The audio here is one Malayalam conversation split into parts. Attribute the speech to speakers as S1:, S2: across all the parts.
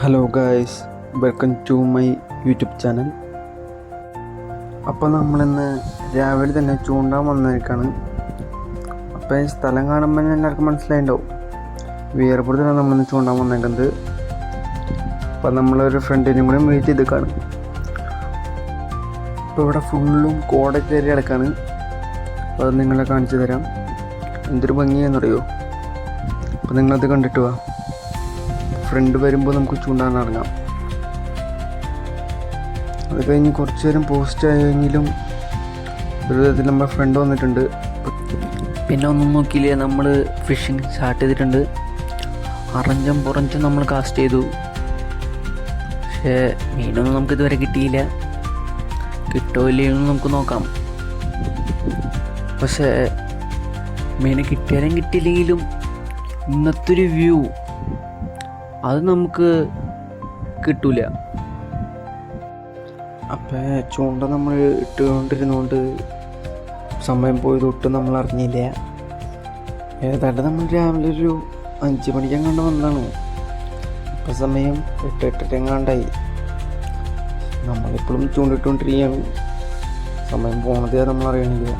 S1: Hello guys, welcome to my YouTube channel. അപ്പോൾ നമ്മളിന്ന് രാവിലെ തന്നെ ചൂണ്ടാൻ വന്നേക്കാണ്. അപ്പോൾ ഈ സ്ഥലം കാണുമ്പോൾ എല്ലാവർക്കും മനസ്സിലായിട്ടുണ്ടാവും, വീർപുറത്താണ് നമ്മളിന്ന് ചൂണ്ടാൻ വന്നേക്കുന്നത്. അപ്പോൾ നമ്മളൊരു ഫ്രണ്ടിനും കൂടി മീറ്റ് ചെയ്ത് കാണും. ഇപ്പോൾ ഇവിടെ ഫുള്ളും കോട കയറി കിടക്കാണ്. അപ്പോൾ അത് നിങ്ങളെ കാണിച്ചു തരാം. എന്തൊരു ഭംഗിയാണെന്നറിയോ. അപ്പോൾ നിങ്ങളത് കണ്ടിട്ട് വാ. ഫ്രണ്ട് വരുമ്പോൾ നമുക്ക് ചൂണ്ടാൻ ഇറങ്ങാം. അത് കഴിഞ്ഞ് കുറച്ച് നേരം പോസ്റ്റ് ആയെങ്കിലും ഒരു വിധത്തിൽ നമ്മുടെ ഫ്രണ്ട് വന്നിട്ടുണ്ട്.
S2: പിന്നെ ഒന്നും നോക്കിയില്ലേ, നമ്മൾ ഫിഷിങ് സ്റ്റാർട്ട് ചെയ്തിട്ടുണ്ട്. അറഞ്ചം പുറഞ്ചും നമ്മൾ കാസ്റ്റ് ചെയ്തു. പക്ഷേ മീനൊന്നും നമുക്ക് ഇതുവരെ കിട്ടിയില്ല. കിട്ടോ ഇല്ലയോ നമുക്ക് നോക്കാം. പക്ഷേ മീനെ കിട്ടിയാലും കിട്ടിയില്ലെങ്കിലും ഇന്നത്തെ ഒരു വ്യൂ അത് നമുക്ക് കിട്ടൂല.
S1: അപ്പം ചൂണ്ട നമ്മൾ ഇട്ടുകൊണ്ടിരുന്നുകൊണ്ട് സമയം പോയത് ഒട്ടും നമ്മൾ അറിഞ്ഞില്ല. ഏതാണ്ട് നമ്മൾ രാവിലെ ഒരു 5 മണിക്കെങ്ങാണ്ട് വന്നതാണ്. ഇപ്പം സമയം 8-8:30 നമ്മളിപ്പോഴും ചൂണ്ടിട്ടുകൊണ്ടിരിക്കുകയാണ്. സമയം പോണതേ നമ്മൾ അറിയണില്ല.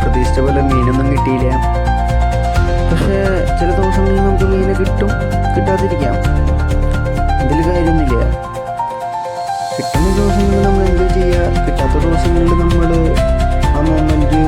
S1: പ്രതീക്ഷിച്ച പോലെ മീനൊന്നും കിട്ടിയില്ല. പക്ഷേ ചില ദിവസങ്ങളിൽ നമുക്ക് മീനെ കിട്ടും, കിട്ടാതിരിക്കാം. ഇതിൽ കാര്യമൊന്നുമില്ല. കിട്ടുന്ന ദിവസങ്ങളിൽ നമ്മൾ എൻജോയ് ചെയ്യുക. കിട്ടാത്ത ദിവസങ്ങളിൽ നമ്മൾ ആ മൊമെൻറ്റ്